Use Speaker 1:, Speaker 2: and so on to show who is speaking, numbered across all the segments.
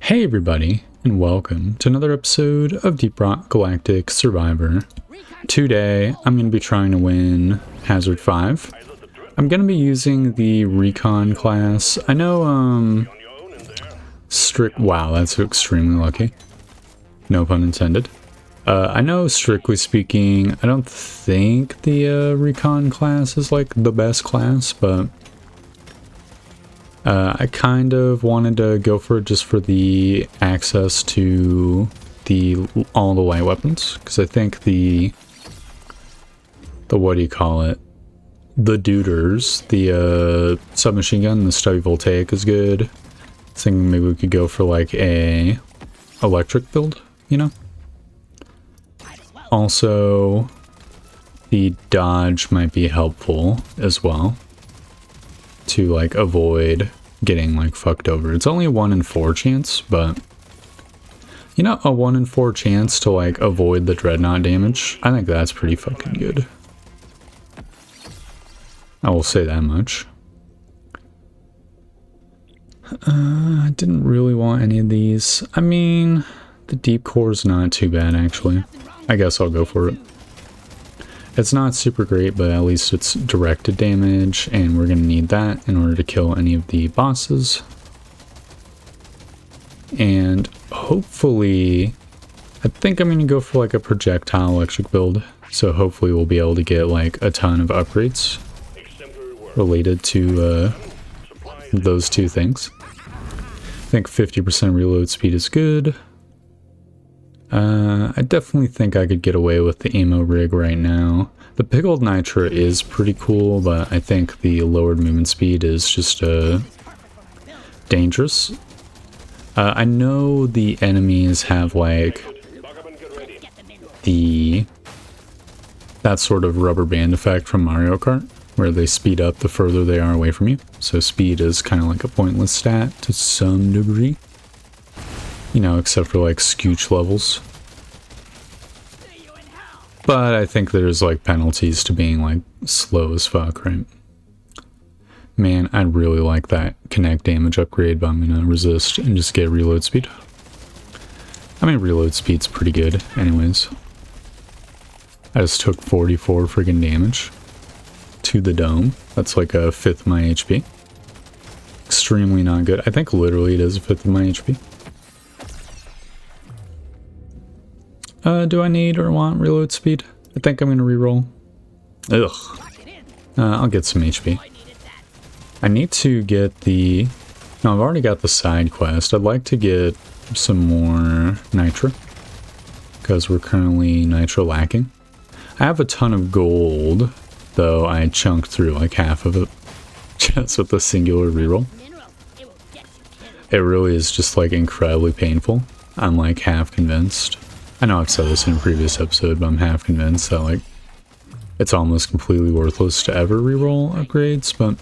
Speaker 1: Hey everybody, and welcome to another episode of Deep Rock Galactic Survivor. Today, I'm going to be trying to win Hazard 5. I'm going to be using the Recon class. I know, wow, that's extremely lucky. No pun intended. I know, strictly speaking, I don't think the Recon class is like the best class, but I kind of wanted to go for it just for the access to all the light weapons, because I think the what do you call it? The duders, the submachine gun, the stubby voltaic is good. I think maybe we could go for like a electric build, you know? Also, the dodge might be helpful as well to like avoid getting like fucked over. It's only a 1 in 4 chance, but you know, a 1 in 4 chance to like avoid the dreadnought damage, I think that's pretty fucking good. I will say that much. I didn't really want any of these. I mean, the deep core is not too bad actually. I guess I'll go for it. It's not super great, but at least it's directed damage, and we're going to need that in order to kill any of the bosses. And hopefully, I think I'm going to go for like a projectile electric build, so hopefully we'll be able to get like a ton of upgrades related to those two things. I think 50% reload speed is good. I definitely think I could get away with the ammo rig right now. The pickled nitra is pretty cool, but I think the lowered movement speed is just dangerous. I know the enemies have like that sort of rubber band effect from Mario Kart, where they speed up the further they are away from you. So speed is kind of like a pointless stat to some degree. You know, except for like scooch levels. But I think there's like penalties to being like slow as fuck, right? Man, I'd really like that connect damage upgrade, but I'm gonna resist and just get reload speed. I mean, reload speed's pretty good anyways. I just took 44 friggin' damage to the dome. That's like a fifth of my HP. Extremely not good. I think literally it is a fifth of my HP. Do I need or want reload speed? I think I'm gonna reroll. Ugh. I'll get some HP. I need to get the... No, I've already got the side quest. I'd like to get some more nitra, because we're currently nitra lacking. I have a ton of gold, though I chunked through like half of it just with a singular reroll. It really is just like incredibly painful. I'm like half convinced. I know I've said this in a previous episode, but I'm half convinced that like it's almost completely worthless to ever reroll upgrades, but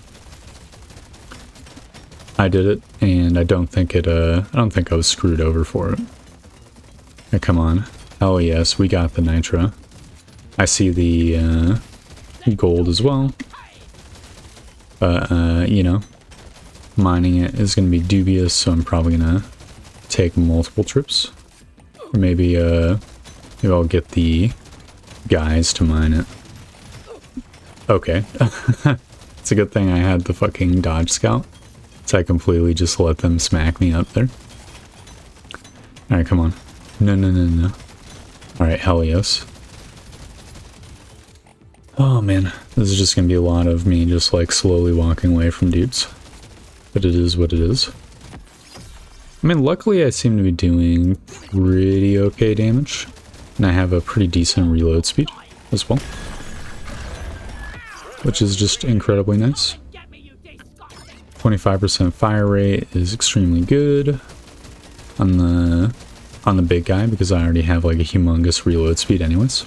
Speaker 1: I did it, and I don't think I was screwed over for it. Now, come on. Oh yes, we got the nitra. I see the gold as well. But you know, mining it is gonna be dubious, so I'm probably gonna take multiple trips. Or maybe I'll get the guys to mine it. Okay. It's a good thing I had the fucking dodge scout, so I completely just let them smack me up there. Alright, come on. No. Alright, hell yes. Oh man, this is just gonna be a lot of me just like slowly walking away from dudes. But it is what it is. I mean, luckily I seem to be doing pretty okay damage, and I have a pretty decent reload speed as well, which is just incredibly nice. 25% fire rate is extremely good on the big guy, because I already have like a humongous reload speed anyways.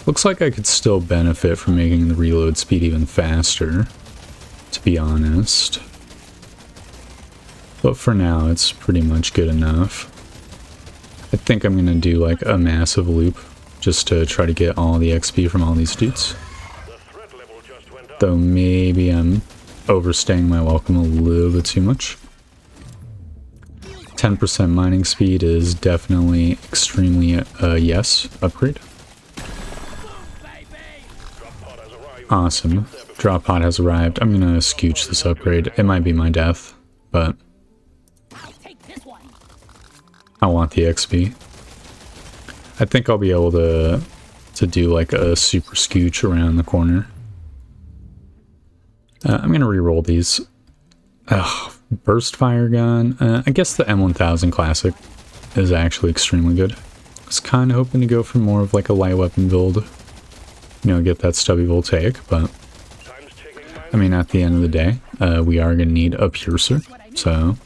Speaker 1: Looks like I could still benefit from making the reload speed even faster, to be honest. But for now, it's pretty much good enough. I think I'm gonna do like a massive loop just to try to get all the XP from all these dudes. Though maybe I'm overstaying my welcome a little bit too much. 10% mining speed is definitely extremely yes upgrade. Awesome. Drop pod has arrived. I'm gonna scooch this upgrade. It might be my death, but I want the XP. I think I'll be able to do like a super scooch around the corner. I'm gonna re-roll these. Ugh, burst fire gun. I guess the M1000 Classic is actually extremely good. I was kind of hoping to go for more of like a light weapon build. You know, get that stubby voltaic, but I mean, at the end of the day, we are going to need a piercer, so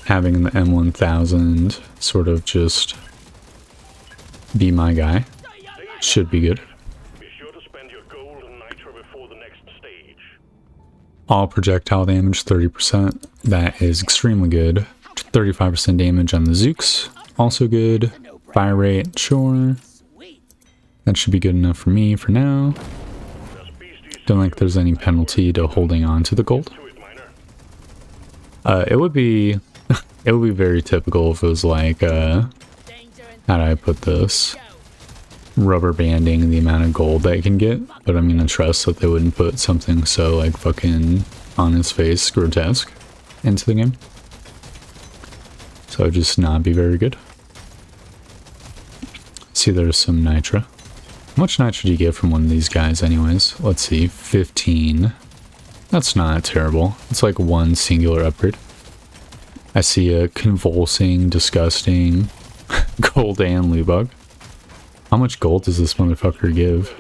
Speaker 1: having the M1000 sort of just be my guy should be good. All projectile damage, 30%. That is extremely good. 35% damage on the Zooks, also good. Fire rate, sure. That should be good enough for me for now. Don't think there's any penalty to holding on to the gold. It would be it would be very typical if it was like how do I put this? Rubber banding the amount of gold that you can get, but I'm gonna trust that they wouldn't put something so like fucking on his face grotesque into the game. So it'd just not be very good. See, there's some nitra. How much nitra do you get from one of these guys anyways? Let's see, 15. That's not terrible. It's like one singular upgrade. I see a convulsing, disgusting gold and loot bug. How much gold does this motherfucker give?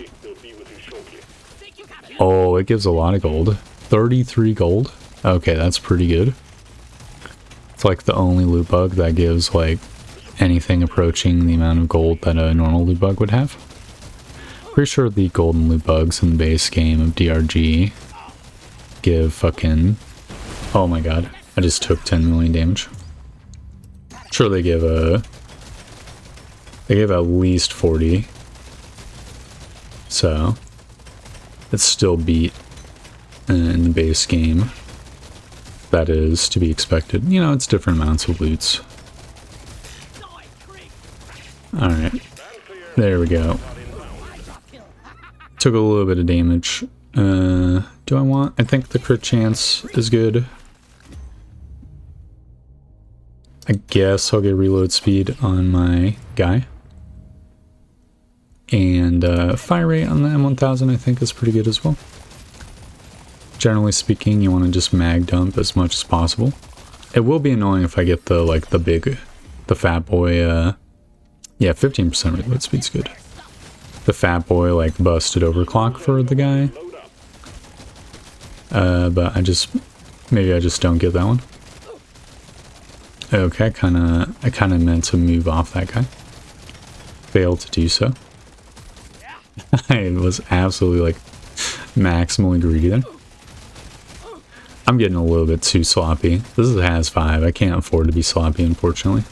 Speaker 1: Oh, it gives a lot of gold. 33 gold? Okay, that's pretty good. It's like the only loot bug that gives like anything approaching the amount of gold that a normal loot bug would have. Pretty sure the golden loot bugs in the base game of DRG give fucking... Oh my god, I just took 10 million damage. Sure, they give a... They give at least 40. So, it's still beat in the base game. That is to be expected. You know, it's different amounts of loots. Alright, there we go. Took a little bit of damage. Do I want? I think the crit chance is good. I guess I'll get reload speed on my guy. And fire rate on the M1000 I think is pretty good as well. Generally speaking, you want to just mag dump as much as possible. It will be annoying if I get the like the fat boy. Yeah, 15% reload speed's good. The fat boy like busted overclock for the guy. But maybe I just don't get that one. Okay, I kinda meant to move off that guy. Failed to do so. I was absolutely like maximally greedy there. I'm getting a little bit too sloppy. This is Has 5. I can't afford to be sloppy, unfortunately.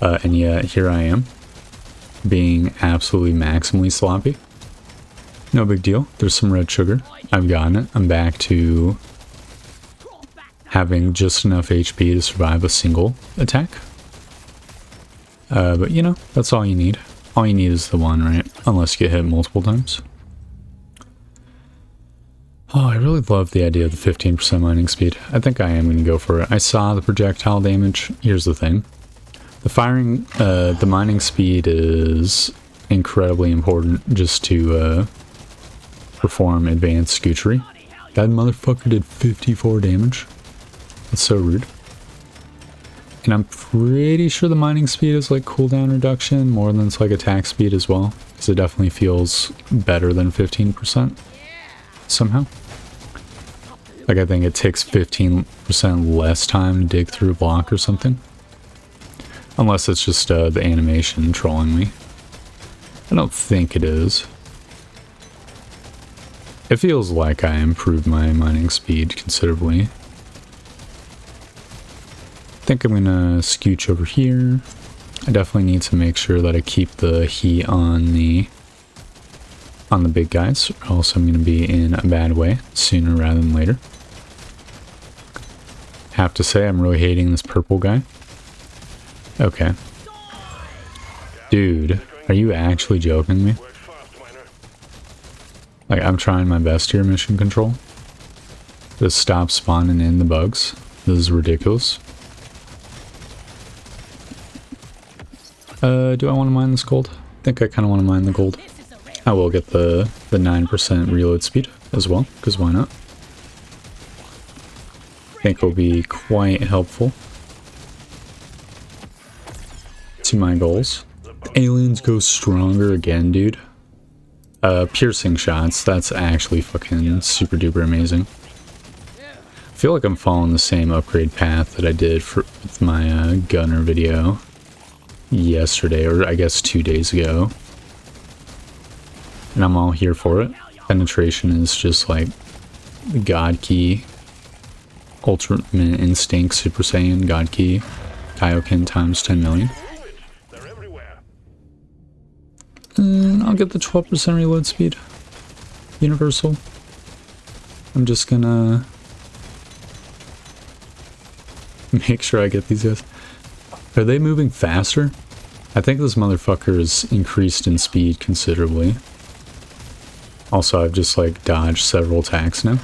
Speaker 1: And yet, here I am, being absolutely maximally sloppy. No big deal. There's some red sugar. I've gotten it. I'm back to having just enough HP to survive a single attack. But you know, that's all you need. All you need is the one, right? Unless you get hit multiple times. Oh, I really love the idea of the 15% mining speed. I think I am going to go for it. I saw the projectile damage. Here's the thing. The mining speed is incredibly important just to perform advanced scoochery. That motherfucker did 54 damage. That's so rude. And I'm pretty sure the mining speed is like cooldown reduction more than it's like attack speed as well. Because it definitely feels better than 15% somehow. Like I think it takes 15% less time to dig through a block or something. Unless it's just the animation trolling me. I don't think it is. It feels like I improved my mining speed considerably. I think I'm gonna scooch over here. I definitely need to make sure that I keep the heat on the big guys, or else I'm gonna be in a bad way sooner rather than later. have to say I'm really hating this purple guy. Okay. Dude, are you actually joking me? Like, I'm trying my best here, mission control. Just stop spawning in the bugs. This is ridiculous. Do I want to mine this gold? I think I kind of want to mine the gold. I will get the 9% reload speed as well, because why not? I think it will be quite helpful to my goals. The aliens go stronger again, dude. Piercing shots, that's actually fucking super duper amazing. I feel like I'm following the same upgrade path that I did with my gunner video yesterday, or I guess 2 days ago. And I'm all here for it. Penetration is just like the God Key, Ultimate Instinct, Super Saiyan, God Key, Kaioken times 10 million. I'll get the 12% reload speed. Universal. I'm just gonna make sure I get these guys. Are they moving faster? I think this motherfucker is increased in speed considerably. Also, I've just like dodged several attacks now.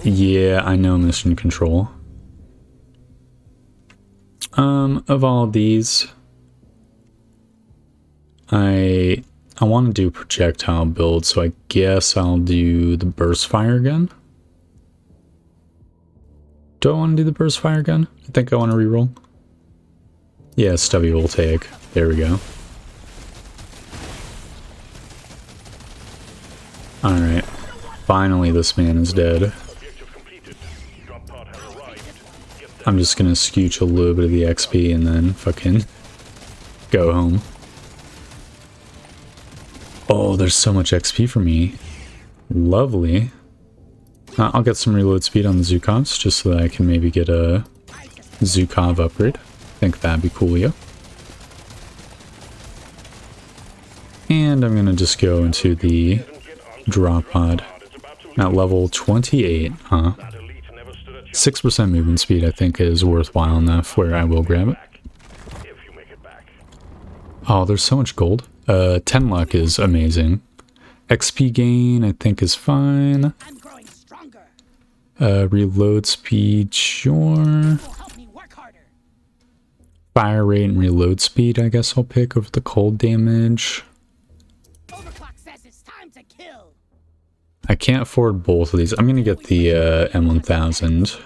Speaker 1: Yeah, I know mission control. Of all of these, I want to do projectile build, so I guess I'll do the burst fire gun. Do I want to do the burst fire gun? I think I want to reroll. Yeah, stubby voltaic. There we go. Alright. Finally this man is dead. I'm just gonna scooch a little bit of the XP and then fucking go home. Oh, there's so much XP for me. Lovely. I'll get some reload speed on the Zukovs, just so that I can maybe get a Zukov upgrade. I think that'd be coolio. And I'm gonna just go into the drop pod. At level 28, huh? 6% movement speed I think is worthwhile enough where I will grab it. Oh, there's so much gold. 10 luck is amazing. XP gain I think is fine. Reload speed, sure. Fire rate and reload speed I guess I'll pick over the cold damage. I can't afford both of these. I'm gonna get the M1000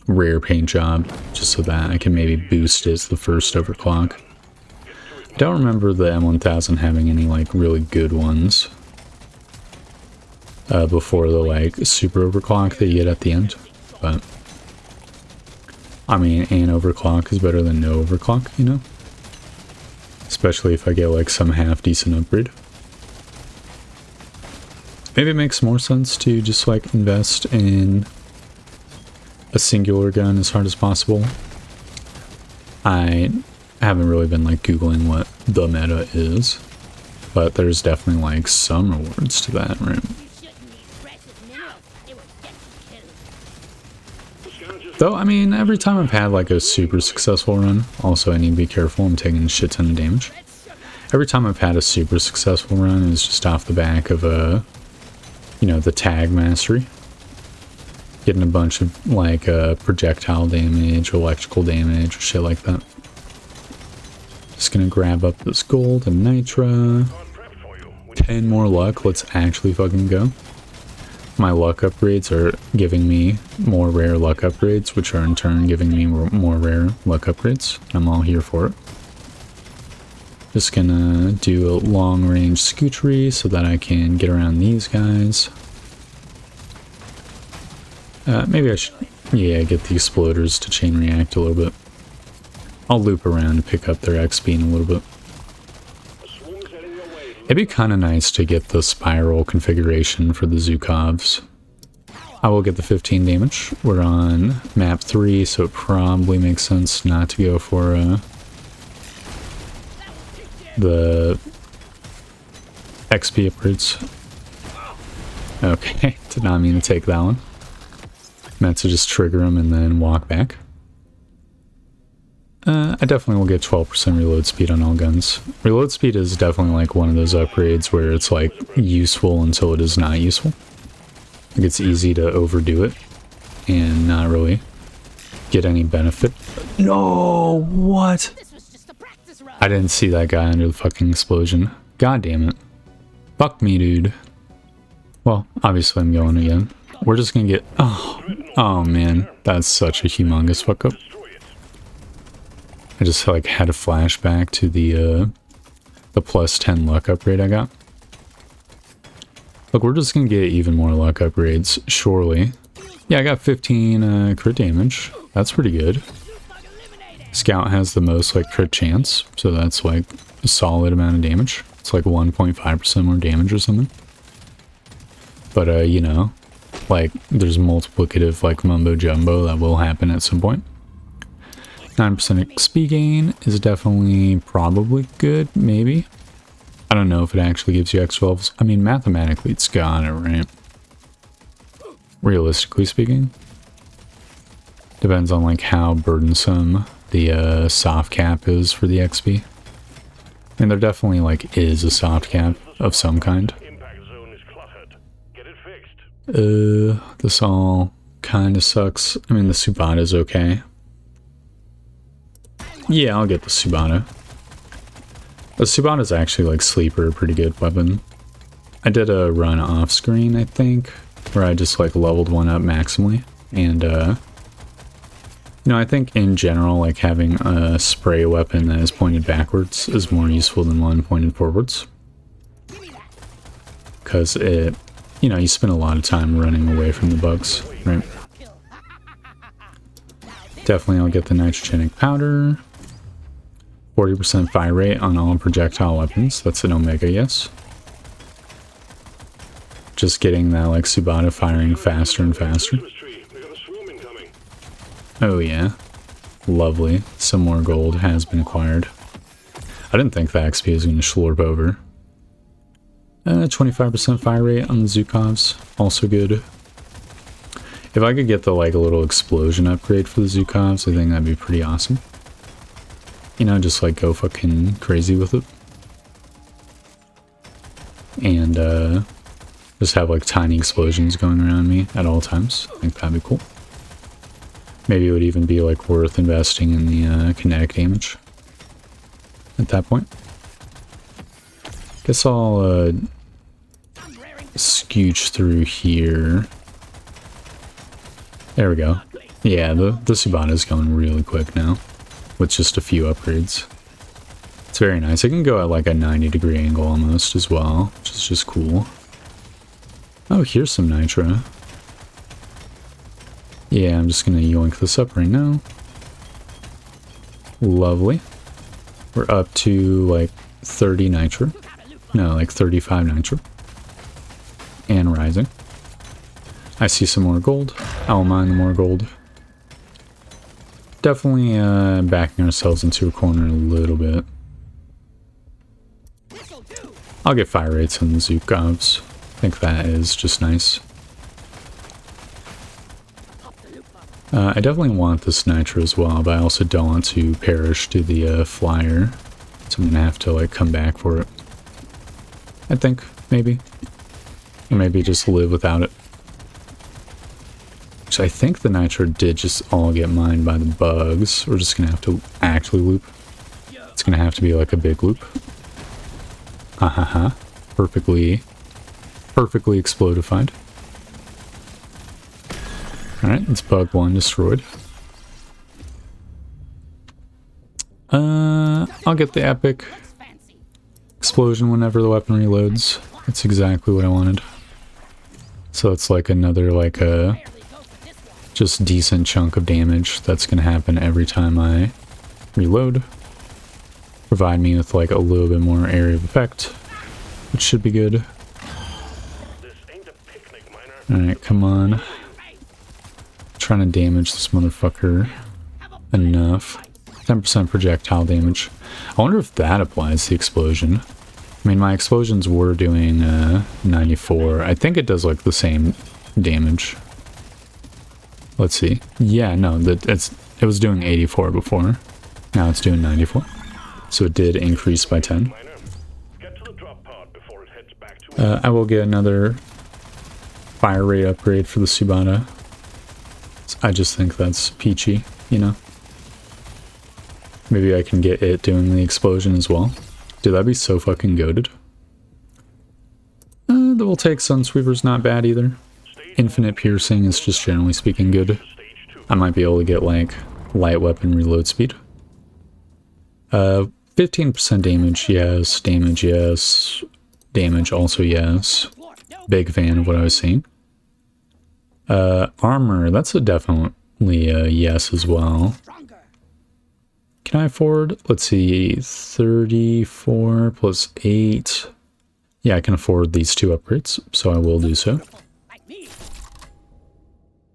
Speaker 1: rare paint job, just so that I can maybe boost it as the first overclock. I don't remember the M1000 having any like really good ones before the like super overclock that you get at the end, but I mean, an overclock is better than no overclock, you know? Especially if I get like some half decent upgrade. Maybe it makes more sense to just like invest in a singular gun as hard as possible. I haven't really been like googling what the meta is, but there's definitely like some rewards to that, right? Though, I mean, every time I've had like a super successful run, also I need to be careful, I'm taking a shit ton of damage. Every time I've had a super successful run, it's just off the back of a, you know, the tag mastery. Getting a bunch of like projectile damage, electrical damage, or shit like that. Just gonna grab up this gold and nitra. 10 more luck, let's actually fucking go. My luck upgrades are giving me more rare luck upgrades, which are in turn giving me more rare luck upgrades. I'm all here for it. Just gonna do a long range scoochery so that I can get around these guys. Maybe I should, yeah, get the exploders to chain react a little bit. I'll loop around to pick up their XP in a little bit. It'd be kind of nice to get the spiral configuration for the Zukovs. I will get the 15 damage. We're on map 3, so it probably makes sense not to go for the XP upgrades. Okay, did not mean to take that one. Meant to just trigger him and then walk back. I definitely will get 12% reload speed on all guns. Reload speed is definitely like one of those upgrades where it's like useful until it is not useful. Like it's easy to overdo it and not really get any benefit. No, what? I didn't see that guy under the fucking explosion. God damn it. Fuck me, dude. Well, obviously I'm going again. We're just gonna get... Oh man, that's such a humongous fuck up. I just like had a flashback to the plus 10 luck upgrade I got. Look, we're just gonna get even more luck upgrades, surely. Yeah, I got 15 crit damage. That's pretty good. Scout has the most like crit chance, so that's like a solid amount of damage. It's like 1.5% more damage or something. But you know, like there's multiplicative like mumbo jumbo that will happen at some point. 9% XP gain is definitely probably good, maybe. I don't know if it actually gives you extra levels. I mean, mathematically it's got it, right? Realistically speaking. Depends on like how burdensome the soft cap is for the XP. And there definitely like is a soft cap of some kind. This all kind of sucks. I mean, the Subata is okay. Yeah, I'll get the Subata. The Subata is actually like sleeper, pretty good weapon. I did a run off screen, I think, where I just like leveled one up maximally. And you know, I think in general, like having a spray weapon that is pointed backwards is more useful than one pointed forwards. Because it, you know, you spend a lot of time running away from the bugs, right? Definitely I'll get the nitrogenic powder. 40% fire rate on all projectile weapons. That's an Omega, yes. Just getting that like Subata firing faster and faster. Oh yeah. Lovely. Some more gold has been acquired. I didn't think the XP was going to slurp over. 25% fire rate on the Zukovs. Also good. If I could get the like a little explosion upgrade for the Zukovs, I think that'd be pretty awesome. You know, just like go fucking crazy with it. And just have like tiny explosions going around me at all times. I think that'd be cool. Maybe it would even be like worth investing in the kinetic damage at that point. Guess I'll scooch through here. There we go. Yeah, the Subata is going really quick now with just a few upgrades. It's very nice. It can go at like a 90-degree angle almost as well, which is just cool. Oh, here's some nitro. Yeah, I'm just gonna yoink this up right now. Lovely. We're up to like 30 nitro. No, like 35 nitro. And rising. I see some more gold. I'll mine the more gold. Definitely backing ourselves into a corner a little bit. I'll get fire rates on the Zukovs. I think that is just nice. I definitely want this nitro as well, but I also don't want to perish to the flyer. So I'm gonna have to like come back for it. I think, maybe. Or maybe just live without it. Which I think the nitro did just all get mined by the bugs. We're just gonna have to actually loop. It's gonna have to be like a big loop. Ha ha ha. Perfectly explodified. Alright, it's bug one destroyed. I'll get the epic explosion whenever the weapon reloads. That's exactly what I wanted. So it's like another like a just decent chunk of damage that's gonna happen every time I reload. Provide me with like a little bit more area of effect, which should be good. Alright, come on. Trying to damage this motherfucker enough. 10% projectile damage. I wonder if that applies to the explosion. I mean, my explosions were doing 94. I think it does like the same damage. Let's see. Yeah, no, it was doing 84 before. Now it's doing 94. So it did increase by 10. I will get another fire rate upgrade for the Subata. I just think that's peachy, you know? Maybe I can get it doing the explosion as well. Dude, that'd be so fucking goated. The Voltaic Sunsweeper's not bad either. Infinite Piercing is just generally speaking good. I might be able to get like light weapon reload speed. 15% damage, yes. Damage, yes. Damage, also yes. Big fan of what I was seeing. Armor, that's a definitely a yes as well. Can I afford? Let's see, 34 plus 8. Yeah, I can afford these 2 upgrades, so I will do so.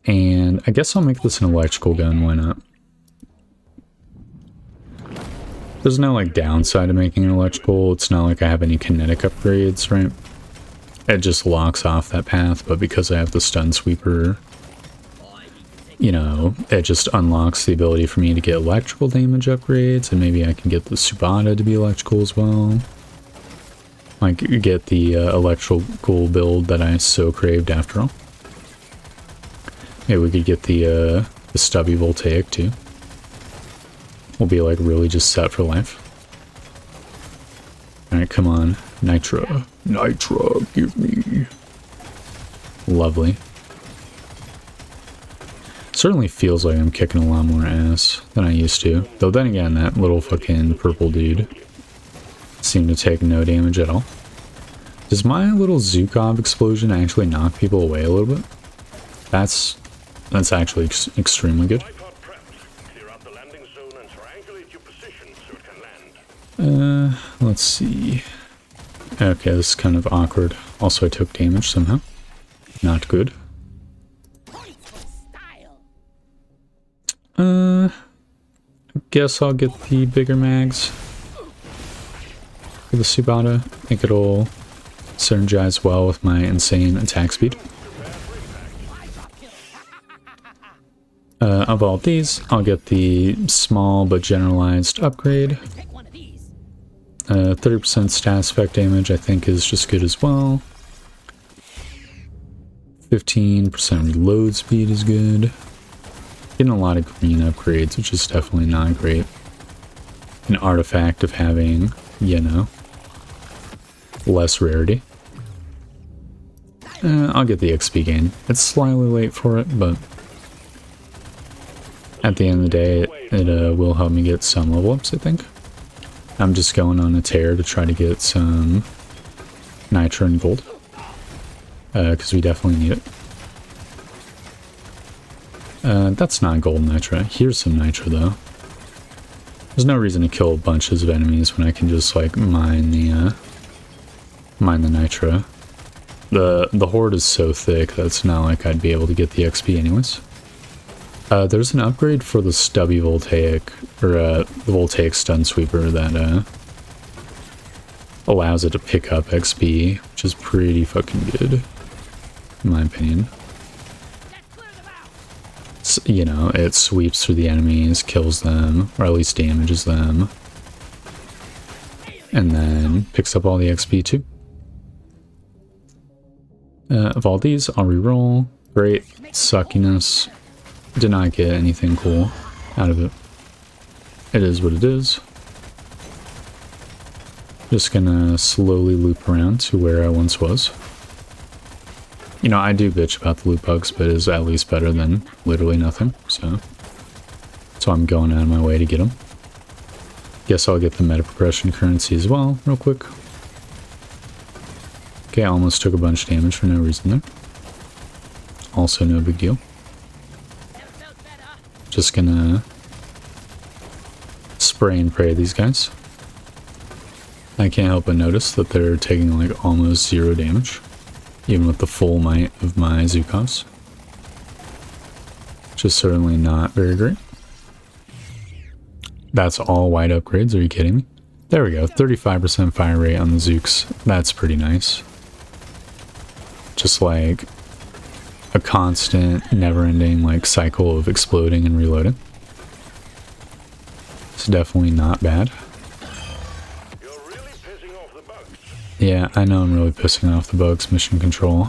Speaker 1: And I guess I'll make this an electrical gun, why not? There's no like downside to making an electrical. It's not like I have any kinetic upgrades, right? It just locks off that path, but because I have the stun sweeper, you know, it just unlocks the ability for me to get electrical damage upgrades, and maybe I can get the Subata to be electrical as well. Like, get the electrical build that I so craved after all. Maybe we could get the stubby Voltaic too. We'll be like really just set for life. Alright, come on. Nitra. Nitra, give me. Lovely. Certainly feels like I'm kicking a lot more ass than I used to. Though then again, that little fucking purple dude seemed to take no damage at all. Does my little Zukov explosion actually knock people away a little bit? That's actually extremely good. Let's see. Okay, this is kind of awkward. Also, I took damage somehow. Not good. I guess I'll get the bigger mags for the Subata. I think it'll synergize well with my insane attack speed. Of all these, I'll get the small but generalized upgrade. 30% stat effect damage I think is just good as well. 15% reload speed is good. Getting a lot of green upgrades, which is definitely not great. An artifact of having, you know, less rarity. I'll get the XP gain. It's slightly late for it, but at the end of the day, it will help me get some level ups, I think. I'm just going on a tear to try to get some Nitra and gold. Because we definitely need it. That's not gold Nitra. Here's some Nitra, though. There's no reason to kill bunches of enemies when I can just, like, mine the Nitra. The horde is so thick that it's not like I'd be able to get the XP anyways. There's an upgrade for the stubby Voltaic, or the Voltaic stun sweeper that allows it to pick up XP, which is pretty fucking good, in my opinion. So, you know, it sweeps through the enemies, kills them, or at least damages them, and then picks up all the XP too. Of all these, I'll reroll. Great. Suckiness. Did not get anything cool out of it. It is what it is. Just gonna slowly loop around to where I once was. You know, I do bitch about the loot bugs, but it is at least better than literally nothing, so I'm going out of my way to get them. Guess I'll get the meta progression currency as well, real quick. Okay, I almost took a bunch of damage for no reason there. Also no big deal. Just gonna spray and pray these guys. I can't help but notice that they're taking like almost 0 damage, even with the full might of my Zukovs. Which is certainly not very great. That's all white upgrades, are you kidding me? There we go, 35% fire rate on the Zooks. That's pretty nice. Just like a constant, never-ending like cycle of exploding and reloading. It's definitely not bad.
Speaker 2: You're really pissing off the bugs.
Speaker 1: Yeah, I know I'm really pissing off the bugs, mission control.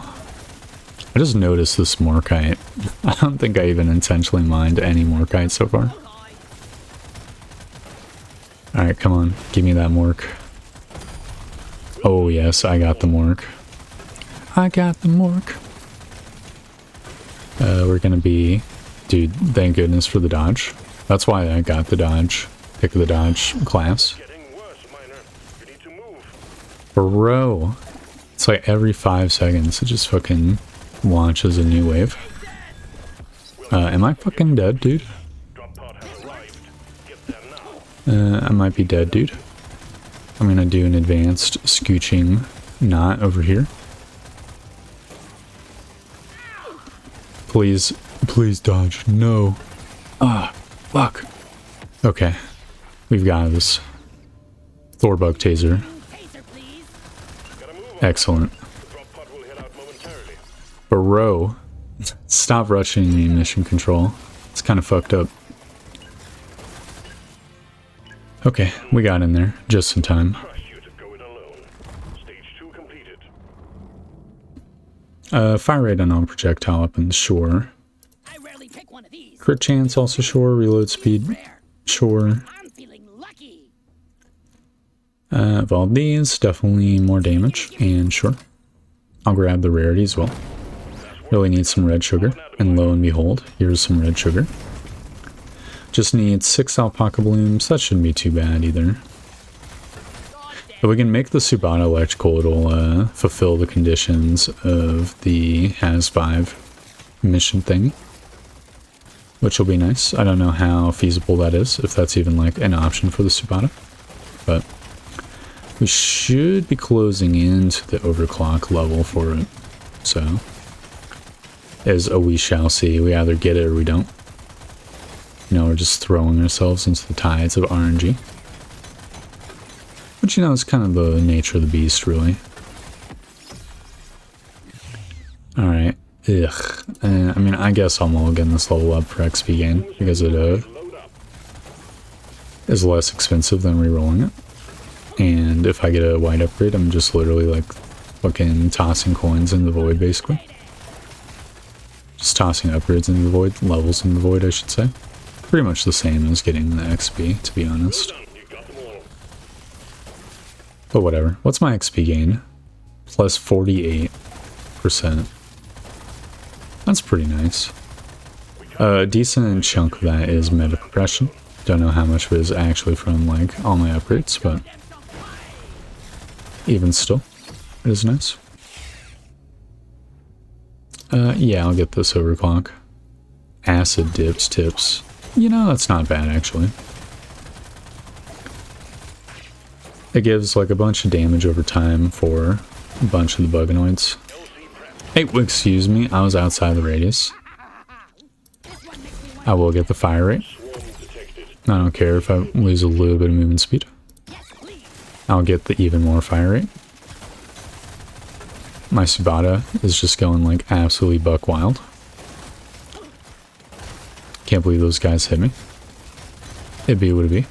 Speaker 1: I just noticed this Morkite. I don't think I even intentionally mined any Morkite so far. Alright, come on. Give me that Mork. Oh yes, I got the Mork. I got the Mork. We're gonna be... Dude, thank goodness for the dodge. That's why I got the dodge. Pick the dodge class.
Speaker 2: Getting worse, Miner. You need to move.
Speaker 1: Bro. It's like every 5 seconds it just fucking launches a new wave. Am I fucking dead, dude?
Speaker 2: Drop pod has arrived. Get there now.
Speaker 1: I might be dead, dude. I'm gonna do an advanced scooching knot over here. Please, please dodge. No. Ah, fuck. Okay. We've got this. Thorbug taser. Excellent.
Speaker 2: Drop pod will head out momentarily.
Speaker 1: Bro. Stop rushing me, mission control. It's kind of fucked up. Okay, we got in there just in time.
Speaker 2: Trust you to go it alone. Stage 2 completed.
Speaker 1: Fire rate on all projectile up in the shore.
Speaker 3: I rarely pick one of these.
Speaker 1: Crit chance also shore. Reload speed shore.
Speaker 3: I'm feeling lucky.
Speaker 1: Of all these, definitely more damage and sure. I'll grab the rarity as well. Really need some red sugar, and lo and behold, here's some red sugar. Just need 6 alpaca blooms. That shouldn't be too bad either. If we can make the Subata electrical, it'll fulfill the conditions of the Has 5 mission thing, which will be nice. I don't know how feasible that is, if that's even like an option for the Subata, but we should be closing into the overclock level for it. So, as a we shall see. We either get it or we don't. You know, we're just throwing ourselves into the tides of RNG. Which, you know, is kind of the nature of the beast, really. Alright. Ugh. I mean, I guess I'll mulligan this level up for XP gain, because it is less expensive than rerolling it. And if I get a white upgrade, I'm just literally, like, fucking tossing coins in the void, basically. Just tossing upgrades into the void, levels in the void, I should say. Pretty much the same as getting the XP, to be honest. But whatever. What's my XP gain? Plus 48%. That's pretty nice. A decent chunk of that is meta progression. Don't know how much of it is actually from, like, all my upgrades, but even still, it is nice. Yeah, I'll get this overclock. Acid dips tips. You know, that's not bad, actually. It gives, like, a bunch of damage over time for a bunch of the Buganoids. Hey, excuse me, I was outside the radius. I will get the fire rate. I don't care if I lose a little bit of movement speed. I'll get the even more fire rate. My Subata is just going, like, absolutely buck wild. Can't believe those guys hit me. It be what it be.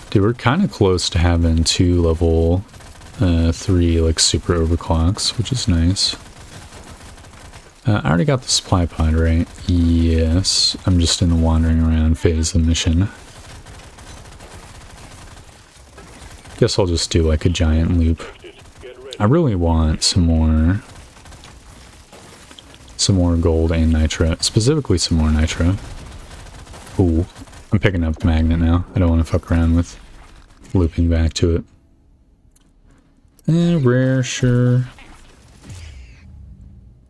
Speaker 1: Dude, we're kind of close to having 2 level 3, like, super overclocks, which is nice. I already got the supply pod, right? Yes. I'm just in the wandering around phase of the mission. Guess I'll just do, like, a giant loop. I really want some more gold and nitro. Specifically some more nitro. Ooh. I'm picking up the magnet now. I don't want to fuck around with looping back to it. Rare, sure.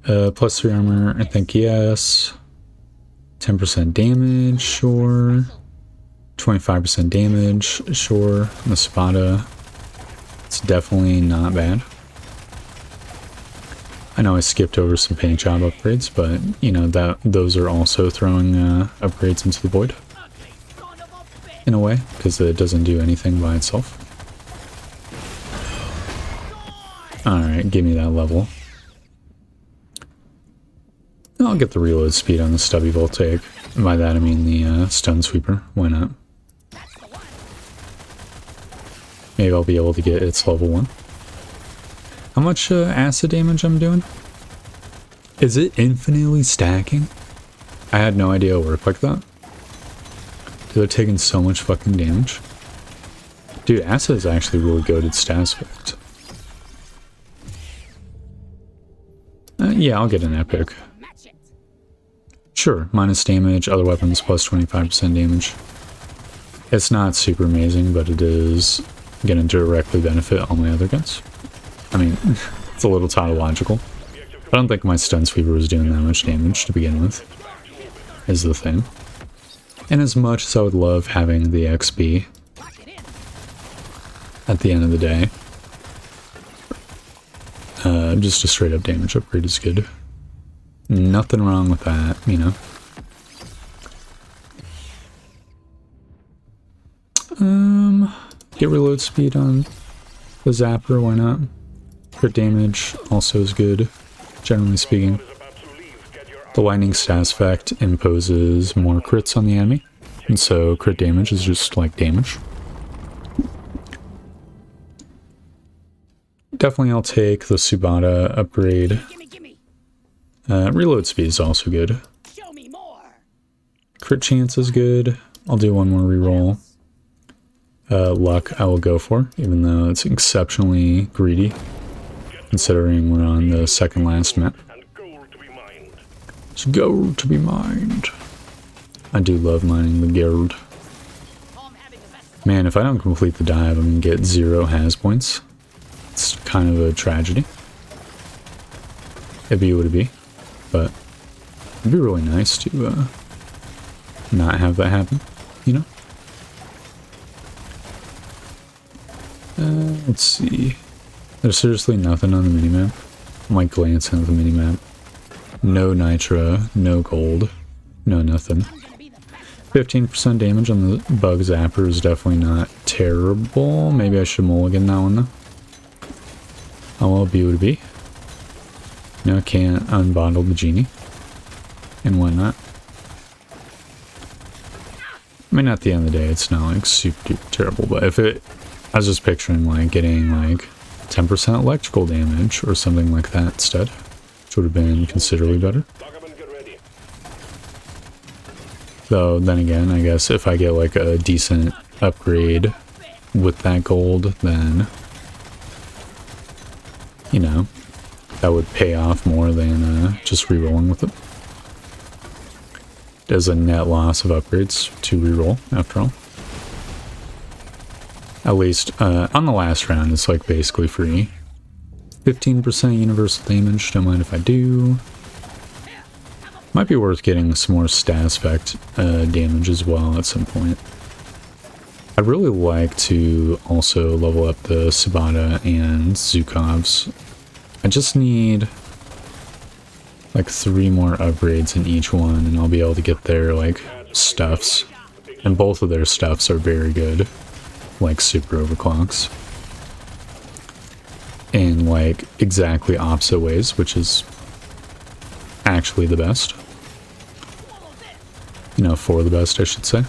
Speaker 1: Plus 3 armor, I think yes. 10% damage, sure. 25% damage, sure. The Spada. It's definitely not bad. I know I skipped over some paint job upgrades, but, you know, those are also throwing upgrades into the void. In a way, because it doesn't do anything by itself. Alright, give me that level. I'll get the reload speed on the stubby voltaic. And by that I mean the stun sweeper. Why not? Maybe I'll be able to get its level 1. How much acid damage I'm doing? Is it infinitely stacking? I had no idea it worked like that. They're taking so much fucking damage. Dude, acid is actually really good at stat effect. Yeah, I'll get an epic. Sure, minus damage, other weapons plus 25% damage. It's not super amazing, but it is going to directly benefit all my other guns. I mean, it's a little tautological. I don't think my stun sweeper was doing that much damage to begin with, is the thing. And as much as I would love having the XP at the end of the day, just a straight up damage upgrade is good. Nothing wrong with that, you know. Get reload speed on the zapper, why not? Crit damage also is good, generally speaking. The lightning status effect imposes more crits on the enemy, and so crit damage is just like damage. Definitely I'll take the Subata upgrade. Reload speed is also good.
Speaker 3: Show me more.
Speaker 1: Crit chance is good. I'll do one more reroll. Luck I will go for, even though it's exceptionally greedy, considering we're on the second last map. It's gold to be mined. I do love mining the gold. Man, if I don't complete the dive, I'm gonna get 0 has points. It's kind of a tragedy. It'd be what it'd be. But it'd be really nice to not have that happen, you know? Let's see. There's seriously nothing on the minimap. I'm like glancing at the minimap. No nitra, no gold, no nothing. 15% damage on the bug zapper is definitely not terrible. Maybe I should mulligan that one though. Oh well, be what it be. No, I can't unbottle the genie. And why not? I mean, at the end of the day, it's not like super duper terrible, but if it... I was just picturing like getting like 10% electrical damage or something like that instead, which would have been considerably better. Though, then again, I guess if I get like a decent upgrade with that gold, then, you know, that would pay off more than just rerolling with it. There's a net loss of upgrades to reroll, after all. At least, on the last round, it's like basically free. 15% universal damage, don't mind if I do. Might be worth getting some more status effect damage as well at some point. I'd really like to also level up the Subata and Zukovs. I just need like 3 more upgrades in each one, and I'll be able to get their like stuffs. And both of their stuffs are very good, like super overclocks. In like exactly opposite ways, which is actually the best. You know, for the best, I should say.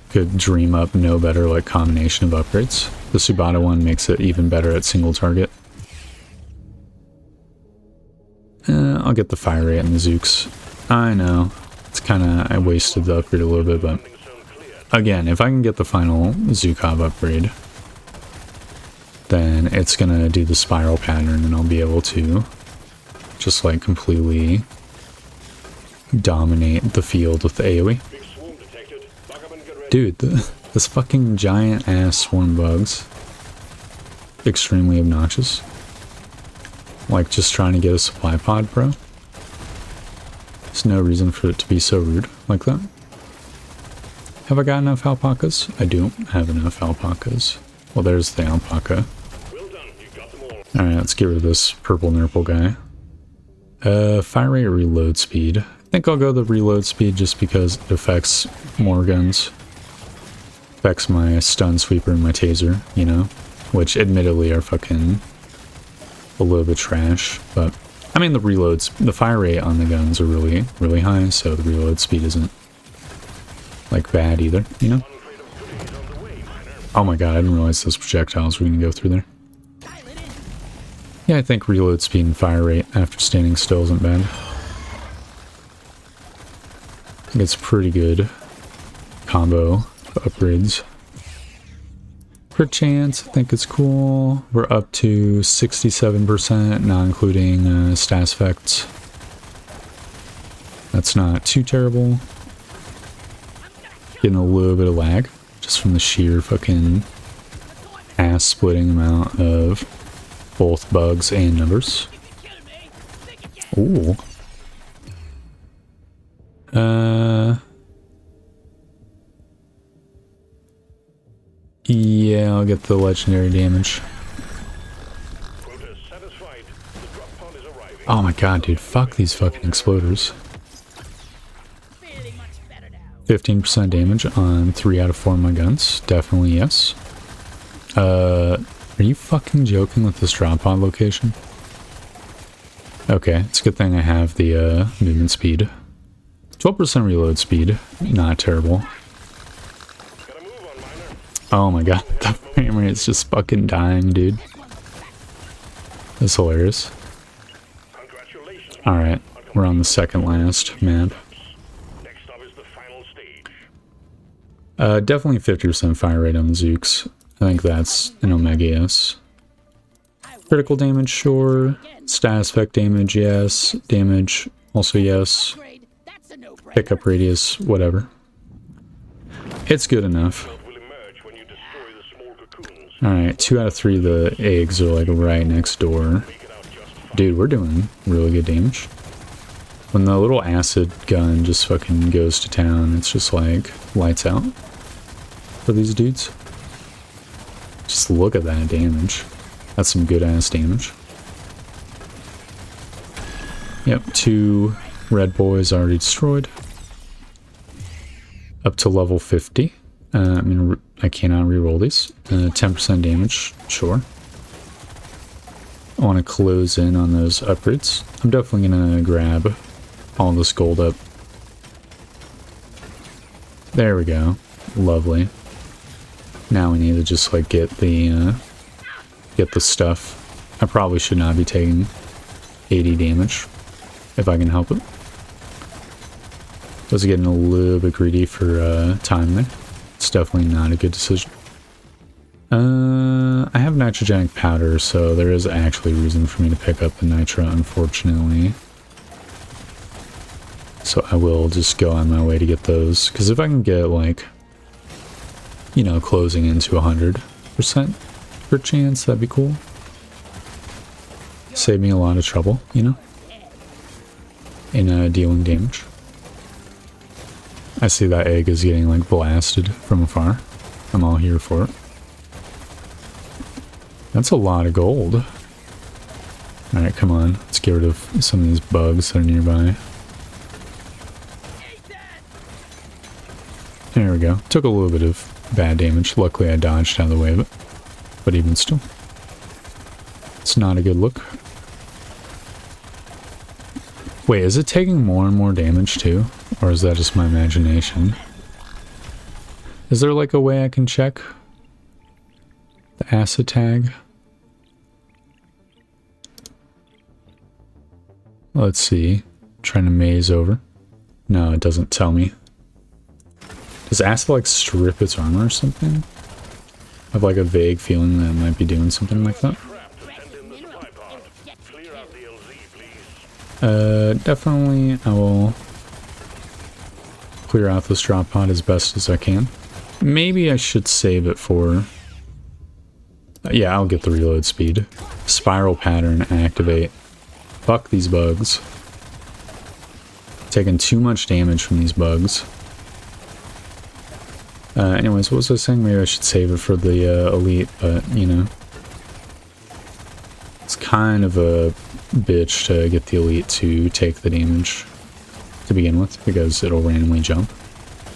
Speaker 1: Could dream up no better like combination of upgrades. The Subata one makes it even better at single target. I'll get the fire rate and the Zooks. I know, it's kinda, I wasted the upgrade a little bit, but again, if I can get the final Zukov upgrade, then it's gonna do the spiral pattern and I'll be able to just like completely dominate the field with the AoE. Dude, this fucking giant ass swarm bugs, extremely obnoxious. Like just trying to get a supply pod, bro. There's no reason for it to be so rude like that. Have I got enough alpacas? I don't have enough alpacas. Well, there's the alpaca. Alright, let's get rid of this purple nurple guy. Fire rate or reload speed? I think I'll go the reload speed just because it affects more guns. Affects my stun sweeper and my taser, you know? Which admittedly are fucking a little bit trash, but I mean, the fire rate on the guns are really, really high, so the reload speed isn't, like, bad either, you know? Oh my god, I didn't realize those projectiles were gonna go through there. Yeah, I think reload speed and fire rate after standing still isn't bad. I think it's pretty good combo upgrades. Crit chance, I think it's cool. We're up to 67%, not including status effects. That's not too terrible. Getting a little bit of lag, just from the sheer fucking ass-splitting amount of both bugs and numbers. Ooh. Yeah, I'll get the legendary damage. Oh my god, dude. Fuck these fucking exploders. 15% damage on 3 out of 4 of my guns. Definitely yes. Are you fucking joking with this drop pod location? Okay, it's a good thing I have the movement speed. 12% reload speed. Not terrible. Oh my god, the frame rate's just fucking dying, dude. That's hilarious. Alright, we're on the second last map. Definitely 50% fire rate on the Zooks. I think that's an Omega S. Critical damage, sure. Status effect damage, yes. Damage, also yes. Pickup radius, whatever. It's good enough. Alright, 2 out of 3 of the eggs are like right next door. Dude, we're doing really good damage. When the little acid gun just fucking goes to town, it's just like lights out for these dudes. Just look at that damage. That's some good ass damage. Yep, 2 red boys already destroyed. Up to level 50. I mean, I cannot reroll these. 10% damage, sure. I want to close in on those upgrades. I'm definitely going to grab all this gold up. There we go. Lovely. Now we need to just like get the stuff. I probably should not be taking 80 damage if I can help it. Was getting a little bit greedy for time there. It's definitely not a good decision. I have nitrogenic powder, so there is actually a reason for me to pick up the nitro, unfortunately. So I will just go on my way to get those, because if I can get like, you know, closing into 100% per chance, that'd be cool. Save me a lot of trouble, you know, in dealing damage. I see that egg is getting like blasted from afar. I'm all here for it. That's a lot of gold. Alright, come on. Let's get rid of some of these bugs that are nearby. There we go. Took a little bit of bad damage. Luckily I dodged out of the way of it. But even still, it's not a good look. Wait, is it taking more and more damage too? Or is that just my imagination? Is there like a way I can check the acid tag? Let's see. Trying to maze over. No, it doesn't tell me. Does acid like strip its armor or something? I have like a vague feeling that it might be doing something like that. Definitely I will clear out this drop pod as best as I can. Maybe I should save it for... yeah, I'll get the reload speed. Spiral pattern activate. Fuck these bugs. Taking too much damage from these bugs. Anyways, what was I saying? Maybe I should save it for the elite, but, you know. It's kind of a bitch to get the elite to take the damage to begin with, because it'll randomly jump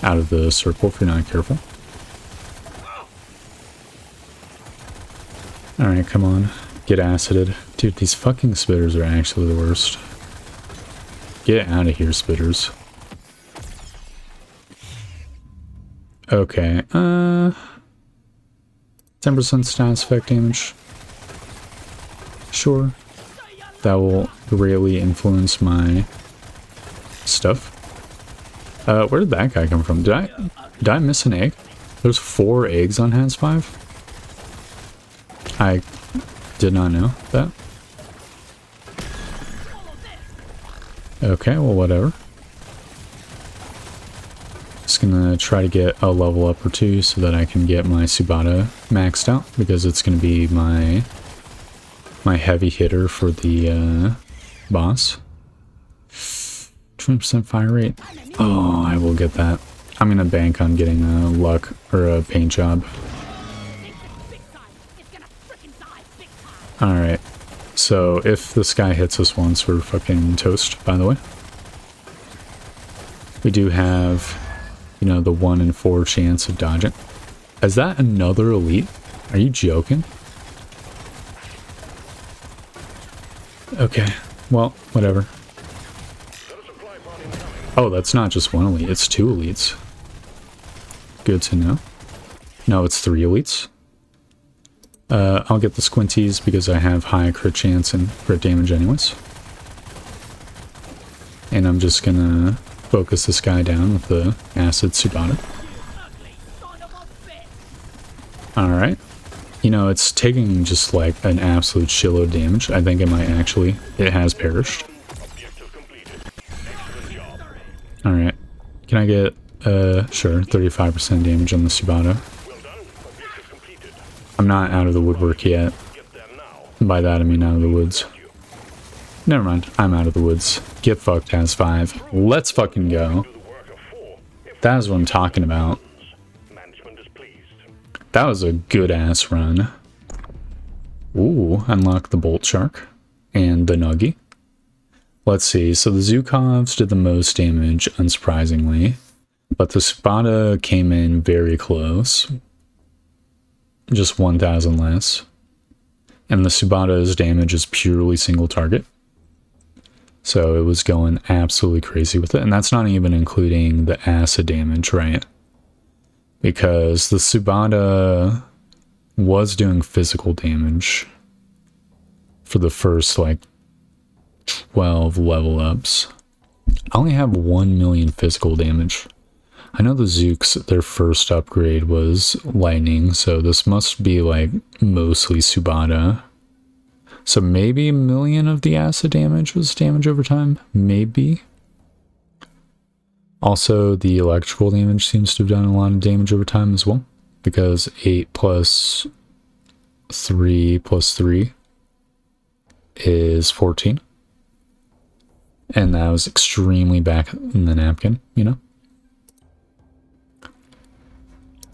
Speaker 1: out of the circle if you're not careful. Alright, come on. get acided. Dude, these fucking spitters are actually the worst. Get out of here, spitters. Okay, 10% status effect damage. Sure. That will greatly influence my stuff. Where did that guy come from? Did I miss an egg? There's 4 eggs on Hands 5? I did not know that. Okay, well, whatever. Just gonna try to get a level up or 2 so that I can get my Subata maxed out, because it's gonna be my heavy hitter for the boss. 20% fire rate. Oh, I will get that. I'm gonna bank on getting a luck or a paint job. Alright, so if this guy hits us once, we're fucking toast, by the way. We do have, you know, the 1 in 4 chance of dodging. Is that another elite? Are you joking? Okay, well, whatever. Oh, that's not just 1 elite, it's 2 elites. Good to know. No, it's 3 elites. I'll get the squinties because I have high crit chance and crit damage anyways. And I'm just gonna focus this guy down with the acid Subata. Alright. You know, it's taking just like an absolute shitload of damage. I think it might actually... It has perished. Alright. Can I get, sure, 35% damage on the Subata? I'm not out of the woodwork yet. By that I mean out of the woods. Never mind, I'm out of the woods. Get fucked, Has 5. Let's fucking go. That is what I'm talking about. That was a good ass run. Ooh, unlock the Bolt Shark and the Nuggy. Let's see, so the Zukovs did the most damage, unsurprisingly. But the Subata came in very close. Just 1,000 less. And the Subata's damage is purely single target. So it was going absolutely crazy with it. And that's not even including the acid damage, right? Because the Subata was doing physical damage for the first, like, 12 level ups. I only have 1 million physical damage. I know the Zooks, their first upgrade was lightning, so this must be like mostly Subata. So maybe 1 million of the acid damage was damage over time? Maybe. Also, the electrical damage seems to have done a lot of damage over time as well, because 8 plus 3 plus 3 is 14. And that was extremely back in the napkin, you know?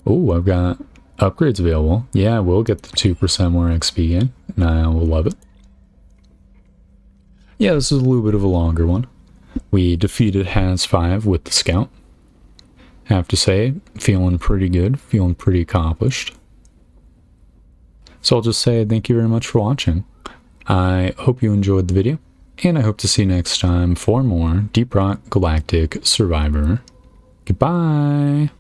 Speaker 1: Oh, I've got upgrades available. Yeah, we'll get the 2% more XP gain, and I will love it. Yeah, this is a little bit of a longer one. We defeated Has 5 with the Scout. Have to say, feeling pretty good, feeling pretty accomplished. So I'll just say thank you very much for watching. I hope you enjoyed the video, and I hope to see you next time for more Deep Rock Galactic Survivor. Goodbye!